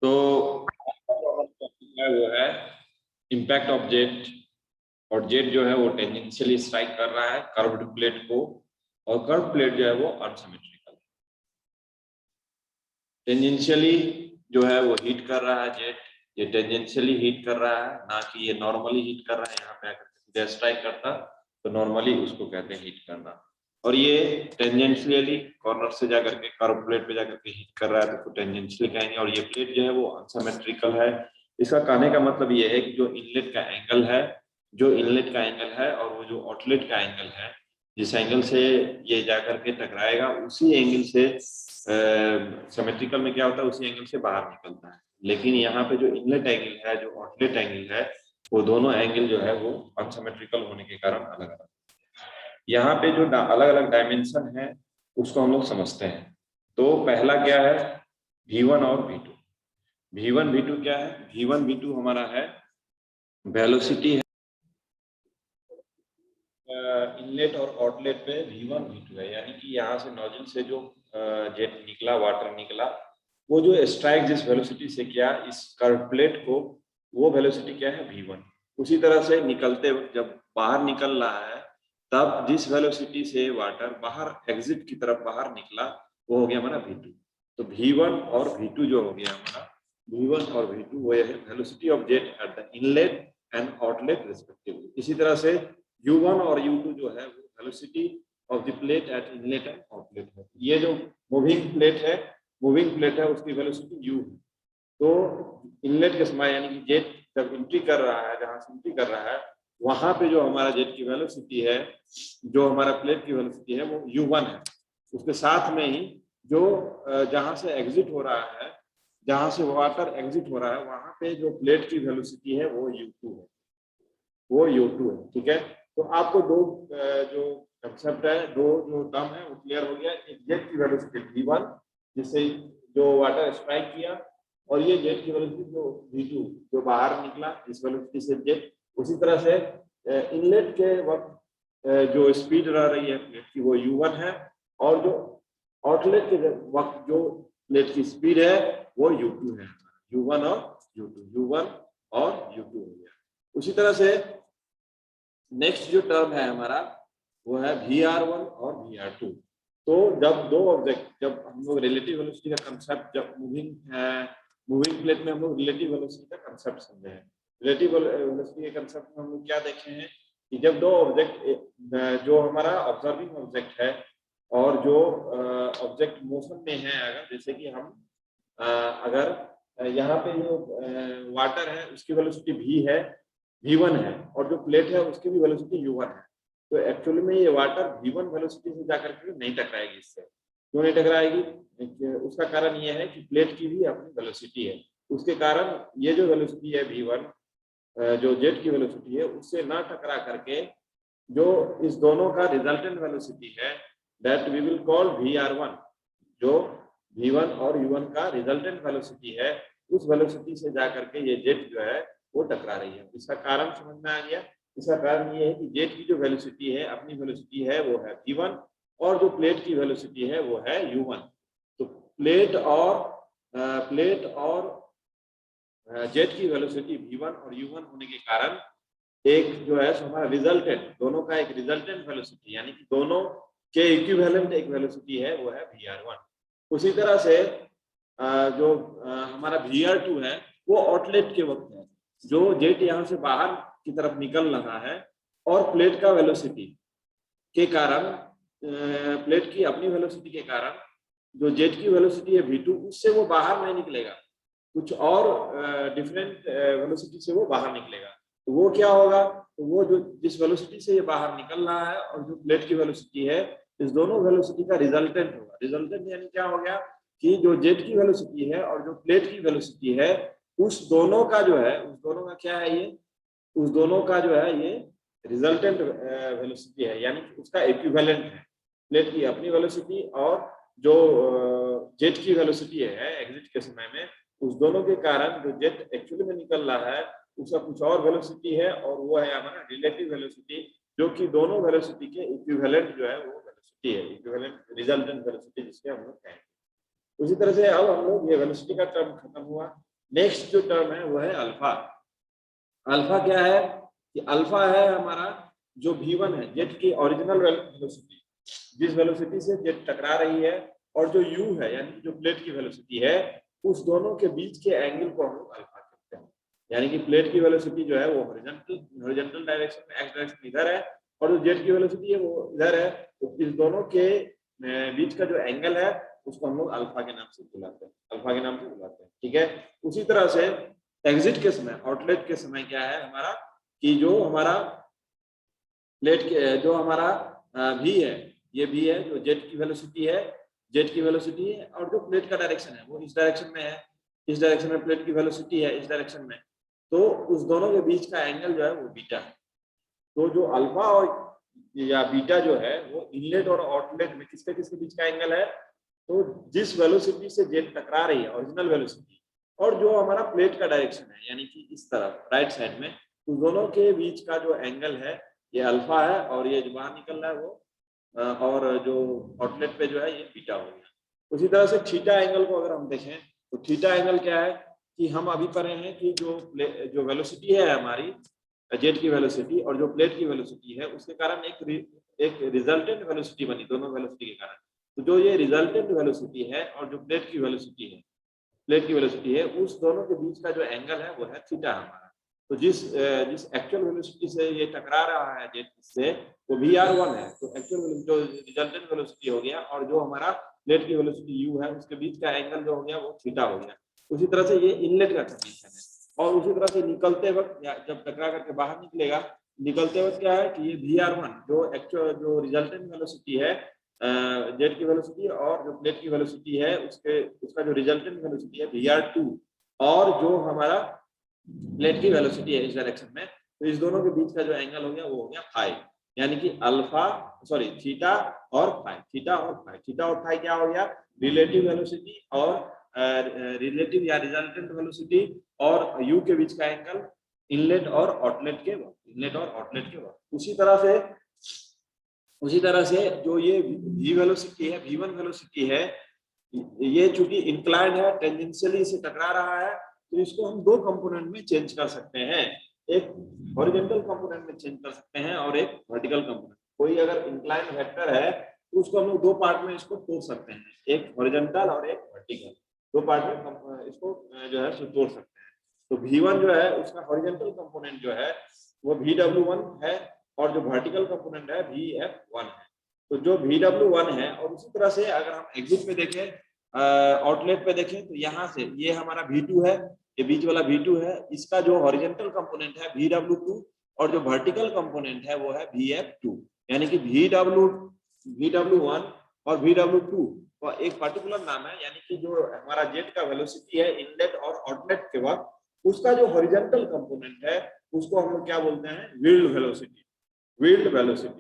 तो वो है इम्पैक्ट ऑफ जेट, और जेट जो है वो टेंजेंशियली स्ट्राइक कर रहा है कर्व्ड प्लेट को, और कर्व प्लेट जो है वो अनसिमेट्रिकल है। टेंजेंशियली जो है वो हीट कर रहा है जेट, ये टेंजेंशियली हीट कर रहा है, ना कि ये नॉर्मली हीट कर रहा है। यहाँ पे आकर सीधे स्ट्राइक करता तो नॉर्मली उसको कहते हैं हीट करना, और ये टेंजेंशियली कॉर्नर से जाकर के कर्व प्लेट पे जाकर के हीट कर रहा है तो टेंजेंशियली कहेंगे। और ये प्लेट जो है वो अनसिमेट्रिकल है। इसका कहने का मतलब ये है कि जो इनलेट का एंगल है, जो इनलेट का एंगल है और वो जो आउटलेट का एंगल है, जिस एंगल से ये जाकर के टकराएगा उसी एंगल से सिमेट्रिकल में क्या होता है, उसी एंगल से बाहर निकलता है। लेकिन यहाँ पे जो इनलेट एंगल है, जो आउटलेट एंगल है, वो दोनों एंगल जो है वो अनसिमेट्रिकल होने के कारण अलग अलग। यहाँ पे जो अलग अलग डायमेंशन है उसको हम लोग समझते हैं। तो पहला क्या है, V1 और V2। V1 V2 क्या है? V1 V2 हमारा है वेलोसिटी है इनलेट और आउटलेट पे V1 V2 है, यानी कि यहाँ से नोजल से जो जेट निकला, वाटर निकला, वो जो स्ट्राइक जिस वेलोसिटी से किया इस कर्व प्लेट को, वो वेलोसिटी क्या है? V1। उसी तरह से निकलते जब बाहर निकल रहा है तब जिस वेलोसिटी से वाटर बाहर एग्जिट की तरफ बाहर निकला वो हो गया हमारा V2। तो V1 और V2 जो हो गया हमारा, V1 और V2 वो है velocity of jet at the inlet and outlet respectively. इसी तरह से U1 और U2 जो है वो velocity of the plate at inlet and outlet है। ये जो मूविंग प्लेट है उसकी वेलोसिटी U है। तो इनलेट के समय यानी कि जेट जब एंट्री कर रहा है, जहां से एंट्री कर रहा है वहां पे जो हमारा जेट की वेलोसिटी है, जो हमारा प्लेट की वेलोसिटी है वो U1 है। उसके साथ में ही जो जहां से एग्जिट हो रहा है, जहां से वाटर एग्जिट हो रहा है वहां पे जो प्लेट की वेलोसिटी है वो U2 है, वो U2 है। ठीक है, तो आपको दो जो कंसेप्ट है, दो जो टर्म है वो क्लियर हो गया। एक जेट की वेलोसिटी V1 जिससे जो वाटर स्ट्राइक किया, और ये जेट की वेलोसिटी जो V2 जो बाहर निकला इस वेलोसिटी से जेट। उसी तरह से इनलेट के वक्त जो स्पीड रह रही है प्लेट की वो U1 है, और जो आउटलेट के वक्त जो प्लेट की स्पीड है वो U2 है। U1 और U2 हो गया। उसी तरह से नेक्स्ट जो टर्म है हमारा वो है VR1 और VR2। तो जब दो ऑब्जेक्ट, जब हम लोग रिलेटिव वेलोसिटी का कंसेप्ट, जब मूविंग प्लेट में हम लोग रिलेटिव वेलोसिटी का कंसेप्ट समझे हैं। रिलेटिव वेलोसिटी के कंसेप्ट में हम लोग क्या देखे हैं कि जब दो ऑब्जेक्ट, जो हमारा ऑब्जर्विंग ऑब्जेक्ट है और जो ऑब्जेक्ट मोशन में है, अगर जैसे कि हम अगर यहाँ पे जो वाटर है उसकी वेलोसिटी V1 है और जो प्लेट है उसकी भी वेलोसिटी U1 है, तो एक्चुअली में ये वाटर V1 वेलोसिटी से जाकर के नहीं टकराएगी। इससे क्यों नहीं टकराएगी? उसका कारण ये है कि प्लेट की भी अपनी वेलोसिटी है। उसके कारण ये जो वेलोसिटी है V1, जो जेट की वेलोसिटी है, उससे ना टकरा करके जो इस दोनों का रिजल्टेंट वेलोसिटी है that we will call VR1। जो V1 और U1 का रिजल्टेंट वेलोसिटी है, उस वेलोसिटी से जाकर के ये जेट जो है वो टकरा रही है। इसका कारण समझ में आ गया। इसका कारण ये है कि जेट की जो वेलोसिटी है, अपनी वेलोसिटी है वो है V1, और जो प्लेट की वेलोसिटी है वो है U1। तो प्लेट और जेट की वेलोसिटी V1 और U1 होने के कारण एक जो है हमारा रिजल्टेंट, दोनों का एक रिजल्टेंट वेलोसिटी यानी कि दोनों के इक्विवेलेंट एक वेलोसिटी है वो है VR1। उसी तरह से जो हमारा VR2 है वो आउटलेट के वक्त है, जो जेट यहाँ से बाहर की तरफ निकल रहा है और प्लेट का वेलोसिटी के कारण, प्लेट की अपनी वेलोसिटी के कारण जो जेट की वेलोसिटी है V2, उससे वो बाहर नहीं निकलेगा, कुछ और डिफरेंट वेलोसिटी से वो बाहर निकलेगा। तो वो क्या होगा? तो वो जो जिस वेलोसिटी से ये बाहर निकल रहा है और जो प्लेट की वेलोसिटी है, इस दोनों वेलोसिटी का रिजल्टेंट होगा। रिजल्टेंट यानी क्या हो गया कि जो जेट की वेलोसिटी है और जो प्लेट की वेलोसिटी है, उस दोनों का जो है, उस दोनों का क्या है, ये उस दोनों का जो है ये रिजल्टेंट वेलोसिटी है, यानी कि उसका इक्विवेलेंट है। प्लेट की अपनी वेलोसिटी और जो जेट की वेलोसिटी है एग्जिट के समय में, उस दोनों के कारण जो जेट एक्चुअली में निकल रहा है उसका कुछ और वेलोसिटी है, और वो है हमारा रिलेटिव वेलोसिटी, जो कि दोनों वेलोसिटी के इक्विवेलेंट जो है वो वेलोसिटी है, इक्विवेलेंट रिजल्टेंट वेलोसिटी जिसके हम लोग कहेंगे। उसी तरह से अब हम लोग ये वेलोसिटी का टर्म खत्म हुआ। नेक्स्ट जो टर्म है वो है अल्फा। अल्फा क्या है कि अल्फा है हमारा जो v1 है, जेट की ओरिजिनल वेलोसिटी, जिस वेलोसिटी से जेट टकरा रही है, और जो u है यानी जो प्लेट की वेलोसिटी है, उस दोनों के बीच के एंगल को हम लोग अल्फा कहते हैं। यानी कि प्लेट की वेलोसिटी जो है वो हॉरिजॉन्टल डायरेक्शन में, एक्स डायरेक्शन इधर है, और जो जेट की वेलोसिटी है वो इधर है। तो इस दोनों के बीच का जो एंगल है उसको हम लोग अल्फा के नाम से बुलाते हैं, अल्फा के नाम से बुलाते हैं। ठीक है। उसी तरह से एग्जिट के समय, आउटलेट के समय क्या है हमारा कि जो हमारा प्लेट के जो हमारा v है, ये v है जो जेट की वेलोसिटी है, जेट की वेलोसिटी है, और जो प्लेट का डायरेक्शन है वो इस डायरेक्शन में है, इस डायरेक्शन में प्लेट की वेलोसिटी है, इस डायरेक्शन में। तो उस दोनों के बीच का एंगल जो है वो बीटा है। तो जो अल्फा और या बीटा जो है वो इनलेट और आउटलेट में किसके किसके बीच का एंगल है, तो जिस वेलोसिटी से जेट टकरा रही है ओरिजिनल वेलोसिटी, और जो हमारा प्लेट का डायरेक्शन है यानी कि इस तरफ राइट साइड में, उस दोनों के बीच का जो एंगल है ये अल्फा है, और ये जो बाहर निकल रहा है वो और जो आउटलेट पे जो है ये बीटा हो गया। उसी तरह से थीटा एंगल को अगर हम देखें तो थीटा एंगल क्या है कि हम अभी पढ़े हैं कि जो वेलोसिटी है हमारी जेट की वेलोसिटी और जो प्लेट की वेलोसिटी है उसके कारण एक रिजल्टेंट वेलोसिटी बनी, दोनों वेलोसिटी के कारण। तो जो ये रिजल्टेंट वेलोसिटी है और जो प्लेट की वेलोसिटी है, उस दोनों के बीच का जो एंगल है वो है थीटा हमारा। तो जिस एक्चुअल वेलोसिटी से ये टकरा रहा है जेट से, वो VR1 है। तो एक्चुअल जो रिजल्टेंट वेलोसिटी हो गया और जो हमारा प्लेट की वेलोसिटी u है उसके बीच का एंगल जो हो गया वो थीटा हो गया। उसी तरह से ये इनलेट का कंडीशन है। और उसी तरह से निकलते वक्त या जब टकरा करके बाहर निकलेगा, निकलते वक्त क्या है कि ये VR1 जो एक्चुअल जो रिजल्टेंट वेलोसिटी है जेट की वेलोसिटी और जो प्लेट की वेलोसिटी है उसका जो रिजल्टेंट वेलोसिटी है VR2, और जो हमारा प्लेट की वेलोसिटी है इस डायरेक्शन में, तो इस दोनों के बीच का जो एंगल हो गया वो हो गया फाई। यानी कि थीटा और फाई, थीटा और फाई क्या हो गया, रिलेटिव वेलोसिटी और रिलेटिव या रिजल्टेंट वेलोसिटी और यू के बीच का एंगल इनलेट और आउटलेट के वक्त। उसी तरह से जो ये v वेलोसिटी है, v1 वेलोसिटी है, ये चूंकि इंक्लाइंड है, टेंजेंशियली इसे टकरा रहा है, तो इसको हम दो कंपोनेंट में चेंज कर सकते हैं, एक हॉरिजॉन्टल कंपोनेंट में चेंज कर सकते हैं और एक वर्टिकल कंपोनेंट। कोई अगर इंक्लाइंड वेक्टर है तो उसको हम लोग दो पार्ट में इसको तोड़ सकते हैं, एक हॉरिजॉन्टल और एक वर्टिकल, दो पार्ट में इसको जो है तोड़ सकते हैं। तो v1 जो है उसका हॉरिजॉन्टल कंपोनेंट जो है वो Vw1 है, और जो वर्टिकल कंपोनेंट है Vf1 है। तो जो Vw1 है, और उसी तरह से अगर हम एग्जिट पे देखें, आउटलेट पे देखें, तो यहाँ से ये हमारा V2 है, ये बीच वाला V2 है, इसका जो हॉरिजॉन्टल कंपोनेंट है Vw2, और जो वर्टिकल कंपोनेंट है वो है Vf2। यानी कि Vw1 और Vw2 का एक पर्टिकुलर नाम है, यानी कि जो हमारा जेट का वेलोसिटी है इनलेट और आउटलेट के वक्त, उसका जो हॉरिजॉन्टल कंपोनेंट है उसको हम लोग क्या बोलते हैं, व्हील्ड वेलोसिटी।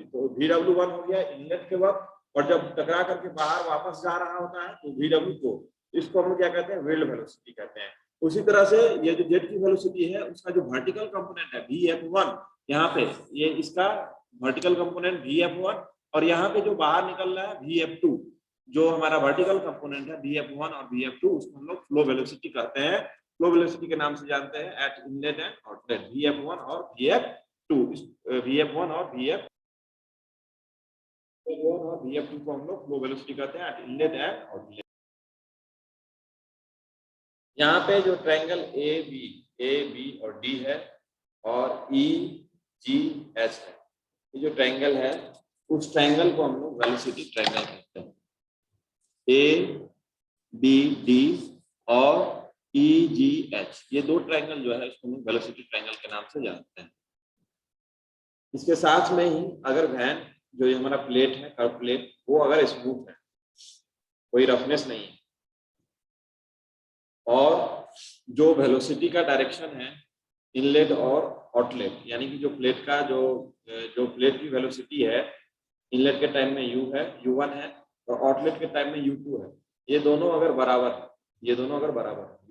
तो Vw1 हो गया इनलेट के वक्त, और जब टकरा करके बाहर वापस जा रहा होता है तो Vw2, इसको हम लोग क्या कहते हैं, व्हील्ड वेलोसिटी कहते हैं। उसी तरह से ये जो जेट की वेलोसिटी है उसका जो वर्टिकल कंपोनेंट है Vf1, यहाँ पे ये इसका वर्टिकल कंपोनेंट Vf1, और यहाँ पे जो बाहर निकल रहा है Vf2, जो हमारा वर्टिकल कंपोनेंट है Vf1 और Vf2, उसको हम लोग फ्लो वेलोसिटी कहते हैं। फ्लो वेलोसिटी के नाम से जानते हैं eight inlet and outlet, Vf1 और Vf2, Vf1 और Vf1 और Vf2 को हम लोग फ्लो वेलोसिटी कहते हैं एट इनलेट एंड आउटलेट। यहाँ पे जो ट्रायंगल ए बी और डी है और ई जी एच है, ये जो ट्रायंगल है उस ट्रायंगल को हम लोग वेलोसिटी ट्रायंगल कहते हैं। ए बी डी और ई जी एच, ये दो ट्रायंगल जो है इसको हम वेलोसिटी ट्रायंगल के नाम से जानते हैं। इसके साथ में ही अगर वैन जो हमारा प्लेट है, कर्व प्लेट, वो अगर स्मूथ है, कोई रफनेस नहीं है, और जो वेलोसिटी का डायरेक्शन है इनलेट और आउटलेट, यानी कि जो प्लेट का जो प्लेट की वेलोसिटी है इनलेट के टाइम में u1 है और आउटलेट के टाइम में u2 है, ये दोनों अगर बराबर है,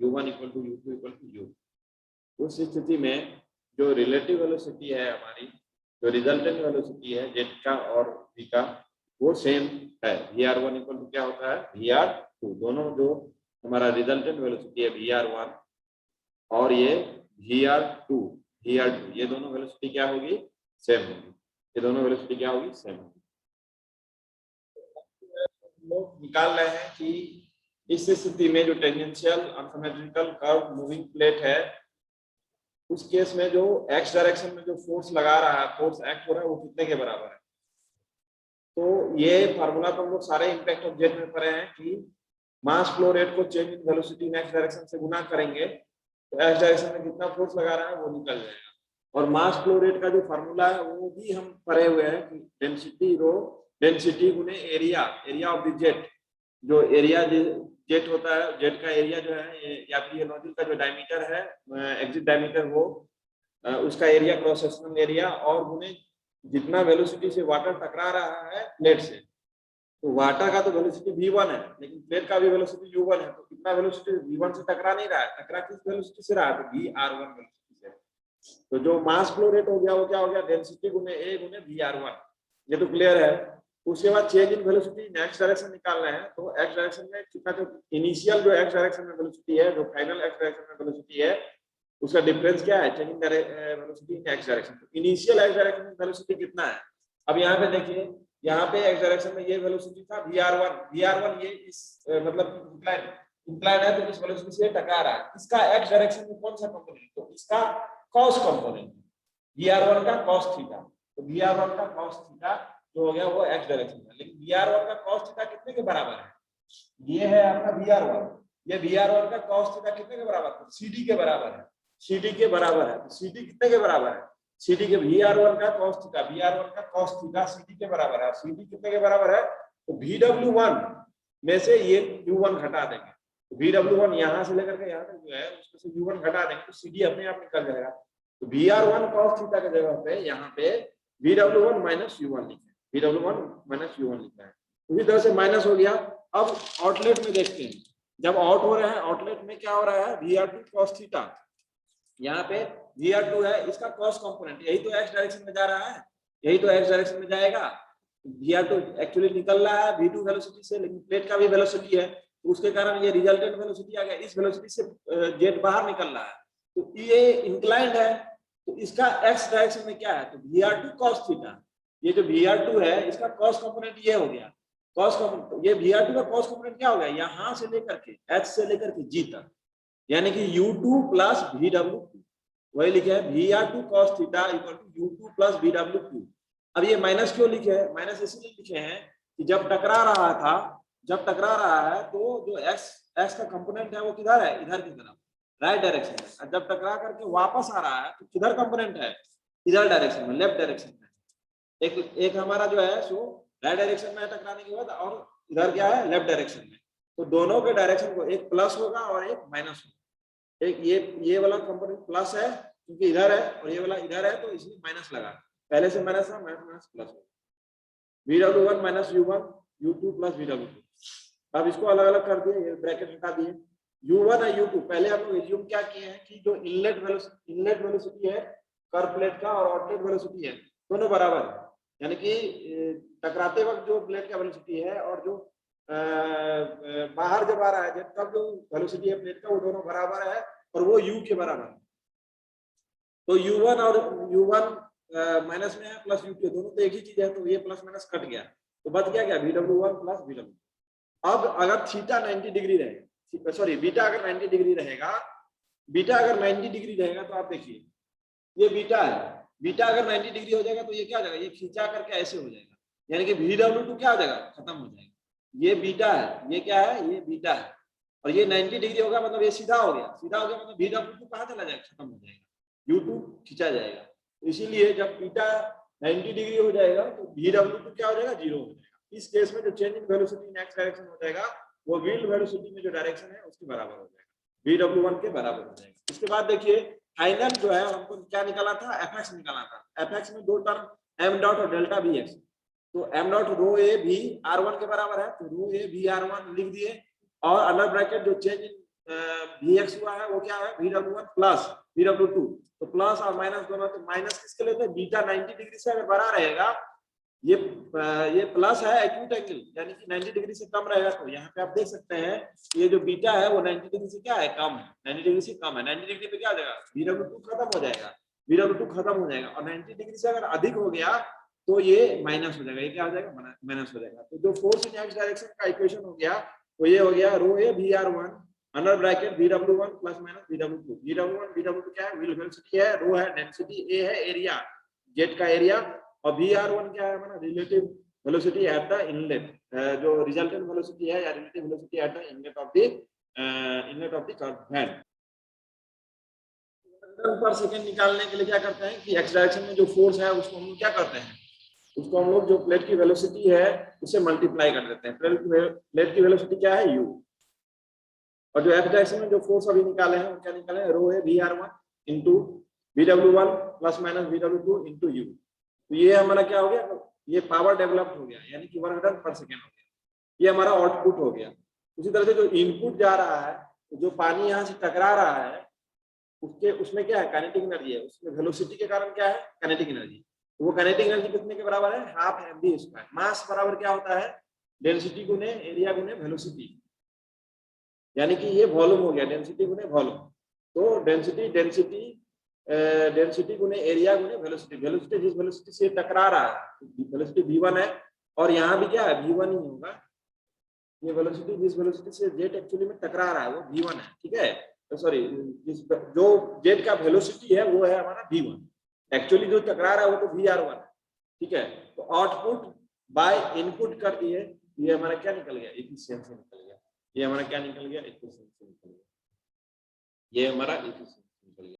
u1 equal to u2 equal to u, उस स्थिति में जो रिलेटिव वेलोसिटी है हमारी, जो रिजल्टेंट वेलोसिटी है जेट का और v का, वो सेम है। Vr1 इक्वल टू क्या होता है, Vr2। दोनों जो हमारा रिजल्टेंट वेलोसिटी है Vr1 और ये VR2 ये दोनों वेलोसिटी क्या होगी, सेम होगी। ये दोनों वेलोसिटी क्या होगी, सेम होगी। लोग निकाल रहे हैं कि इस स्थिति में जो tangential unsymmetrical curve moving plate है, उस केस में जो एक्स डायरेक्शन में जो फोर्स लगा रहा है, फोर्स एक्ट हो रहा है, वो कितने के बराबर है। तो ये फार्मूला तो हम लोग सारे इम्पैक्ट ऑफ जेट में पढ़े हैं कि मास फ्लो रेट को change in velocity in x direction से गुना करेंगे तो एक्स डायरेक्शन में कितना फोर्स लगा रहा है वो निकल जाएगा। और मास फ्लो रेट का जो फार्मूला है वो भी हम पढ़े हुए हैं कि डेंसिटी रो डेंसिटी गुने एरिया ऑफ द जेट। जो एरिया जेट होता है, जेट का एरिया जो है या फिर ये नोजल का जो डायमीटर है, एग्जिट डायमीटर, वो उसका एरिया क्रॉस सेक्शनल एरिया और गुने जितना वेलोसिटी से वाटर टकरा रहा है प्लेट से। तो वाटर का तो वेलोसिटी v1 है, लेकिन प्लेट का भी वेलोसिटी u1 है। तो कितना वेलोसिटी v1 से टकरा नहीं रहा है, टकरा किस वेलोसिटी से रहा है, तो vr1 वेलोसिटी से। तो जो मास फ्लो रेट हो गया वो क्या हो गया, डेंसिटी गुने a गुने vr1। ये तो क्लियर है। उसके बाद change in velocity in x direction निकालना है। तो एक्स डायरेक्शन में कितना, जो इनिशियल जो एक्स डायरेक्शन में वेलोसिटी है, जो फाइनल एक्स डायरेक्शन में वेलोसिटी है, उसका डिफरेंस क्या है, change in velocity in x direction. तो इनिशियल एक्स डायरेक्शन में वेलोसिटी कितना है। अब यहाँ पे देखिए, यहाँ पे एक्स डायरेक्शन में ये वेलोसिटी था vr1 ये इस मतलब इंक्लाइन है, तो इस वेलोसिटी से टकरा रहा है। इसका एक्स डायरेक्शन में कौन सा कंपोनेंट, तो इसका कॉस कंपोनेंट, vr1 का कॉस थीटा। तो vr1 का कॉस थीटा जो हो गया वो एक्स डायरेक्शन में। लेकिन vr1 का कॉस थीटा कितने के बराबर है, ये है आपका vr1। ये vr1 का कॉस थीटा कितने के बराबर है, cd के बराबर है। cd के बराबर है, तो cd कितने के बराबर है, cd के vr1 का cos थीटा, vr1 का cos थीटा cd के बराबर है। cd कितने के बराबर है, तो vw1 में से ये u1 घटा देंगे। तो vw1 यहां से लेकर के यहां तक जो है उसमें से u1 घटा देंगे तो cd अपने आप निकल जाएगा। तो vr1 cos थीटा की जगह पे यहाँ पे vw1 माइनस u1 लिखा है, vw1 माइनस u1 लिखा है। उसी तरह से माइनस हो गया। अब आउटलेट में देखते हैं, जब आउट हो रहा है आउटलेट में क्या हो रहा है, vr2 cos थीटा, यहाँ पे vr2 है, इसका cos कंपोनेंट, यही तो x डायरेक्शन में जा रहा है, यही तो x डायरेक्शन में जाएगा। vr2 एक्चुअली निकल रहा है v2 वेलोसिटी से, लेकिन प्लेट का भी वेलोसिटी है, तो उसके कारण ये रिजल्टेंट वेलोसिटी आ गया, इस वेलोसिटी से जेट बाहर निकल रहा है। तो ये इंक्लाइंड है, तो इसका x डायरेक्शन में क्या है, तो vr2 cos थीटा। ये जो vr2 है इसका cos कंपोनेंट ये हो गया, cos कंपोनेंट, ये vr2 का cos कंपोनेंट क्या हो गया, यहाँ से लेकर के h से लेकर के g तक, यानी कि u2 प्लस vw2, वही लिखे है vr2 cos theta equal to u2 plus vw2। अब ये माइनस क्यों लिखे हैं, माइनस इसलिए लिखे हैं कि जब टकरा रहा था, जब टकरा रहा है तो जो x का कंपोनेंट है वो किधर है, इधर की तरफ, राइट डायरेक्शन में। और जब टकरा करके वापस आ रहा है तो किधर कंपोनेंट है, इधर डायरेक्शन में, लेफ्ट डायरेक्शन में। एक हमारा जो है सो राइट डायरेक्शन में टकराने के बाद, और इधर क्या है, लेफ्ट डायरेक्शन में। तो दोनों के डायरेक्शन को, एक प्लस होगा और एक माइनस होगा। एक ये वाला कंपोनेंट प्लस है क्योंकि इधर है, और ये वाला इधर है तो इसलिए माइनस लगा, पहले से माइनस है, माइनस प्लस होगा। vw1 minus u1 u2 plus vw2। अब इसको अलग अलग कर दिए, ये ब्रैकेट हटा दिए। u1 और u2 पहले हम लोग एज्यूम क्या किए हैं कि जो इनलेट वेलोसिटी है कर्व प्लेट का और आउटलेट वेलोसिटी है दोनों बराबर है, यानी कि टकराते वक्त जो प्लेट का वेलोसिटी है और जो बाहर जब आ रहा है जेट तब जो वेलोसिटी है प्लेट का, वो दोनों बराबर है और वो u के बराबर है। तो u1 और u1 माइनस में है, प्लस u2, दोनों तो एक ही चीज है, तो ये प्लस माइनस कट गया, तो बच गया क्या, vw1 प्लस vw। अब अगर थीटा 90 डिग्री रहेगा, सॉरी बीटा अगर 90 डिग्री रहेगा, बीटा अगर 90 डिग्री रहेगा तो आप देखिए ये बीटा है, बीटा अगर 90 डिग्री हो जाएगा तो ये क्या हो जाएगा, ये खींचा करके ऐसे हो जाएगा, यानी कि vw2 क्या हो जाएगा, खत्म हो जाएगा। ये बीटा है, ये क्या है, ये बीटा है, और ये 90 डिग्री होगा मतलब ये सीधा हो गया, सीधा हो गया मतलब vw2 कहाँ चला जाएगा, खत्म हो जाएगा, u2 खींचा जाएगा। इसीलिए जब बीटा 90 डिग्री हो जाएगा तो vw2 क्या हो जाएगा, 0 हो जाएगा। इस केस में जो change in velocity in x direction हो जाएगा वो व्हील्ड वेलोसिटी में जो डायरेक्शन है उसके बराबर हो जाएगा, vw1 के बराबर हो जाएगा। इसके बाद देखिए फाइनल जो है हमको क्या निकाला था, fx निकाला था। fx में दो टर्म m डॉट और डेल्टा vx, तो m डॉट रो ए भी r1 के बराबर है, तो रो ए भी r1 लिख दिए, और अंडर ब्रैकेट जो चेंज इन vx हुआ है वो क्या है, vw1 प्लस vw2। तो प्लस और माइनस दोनों, तो माइनस किसके लेते हैं, बीटा 90 डिग्री से अगर बड़ा रहेगा ये प्लस है एक्यूट एंगल, यानी कि 90 डिग्री से कम रहेगा। तो यहाँ पे आप देख सकते हैं ये जो बीटा है वो 90 डिग्री से क्या है, कम है, 90 डिग्री से कम है। 90 डिग्री पे क्या हो जाएगा, VW2 खत्म हो जाएगा, VW2 खत्म हो जाएगा। और 90 डिग्री से अगर अधिक हो गया तो ये माइनस हो जाएगा, ये क्या हो जाएगा, माइनस हो जाएगा। तो जो फोर्स इन एक्स डायरेक्शन का इक्वेशन हो गया वो ये हो गया, रो ए VR1 under bracket VW1 plus minus VW2। VW1 क्या है, व्हील वेलोसिटी है, रो है डेंसिटी, ए है एरिया, जेट का एरिया, और VR1 क्या है हमारा, relative velocity at the inlet, जो रिजल्टेंट वेलोसिटी है या relative velocity at the inlet of the curve head. पर सेकंड निकालने के लिए क्या करते हैं कि एक्स डायरेक्शन में जो फोर्स है उसको हम लोग क्या करते हैं, उसको हम लोग जो प्लेट की वेलोसिटी है उससे मल्टीप्लाई कर देते हैं। प्लेट की वेलोसिटी क्या है, u, और जो एक्स डायरेक्शन में जो फोर्स अभी निकाले हैं वो क्या निकाले हैं, रो है VR1 into VW1 plus minus VW2 into u। तो ये हमारा क्या हो गया, ये पावर डेवलप्ड हो गया, यानी कि वर्क डन पर सेकेंड हो गया, ये हमारा आउटपुट हो गया। उसी तरह से जो इनपुट जा रहा है, जो पानी यहाँ से टकरा रहा है उसके उसमें क्या है, काइनेटिक एनर्जी है, उसमें वेलोसिटी के कारण क्या है, काइनेटिक एनर्जी। तो वो काइनेटिक एनर्जी कितने के बराबर है, हाफ mv स्क्वायर। मास बराबर क्या होता है, डेंसिटी गुने एरिया गुने वेलोसिटी, यानी कि ये वॉल्यूम हो गया, डेंसिटी गुने वॉल्यूम। तो डेंसिटी गुने एरिया गुने वेलोसिटी, वेलोसिटी जिस वेलोसिटी से टकरा रहा है वेलोसिटी v1 है, और यहाँ भी क्या है v1 ही होगा। ये वेलोसिटी जिस वेलोसिटी से जेट एक्चुअली में टकरा रहा है वो v1 है, ठीक है। तो सॉरी, जो जेट का वेलोसिटी है वो है हमारा v1, एक्चुअली जो टकरा रहा है वो तो VR1 है, ठीक है। तो आउटपुट बाय इनपुट कर दिए, ये हमारा क्या निकल गया, एफिशिएंसी निकल गया। ये हमारा क्या निकल गया, एफिशिएंसी निकल गया, ये हमारा एफिशिएंसी।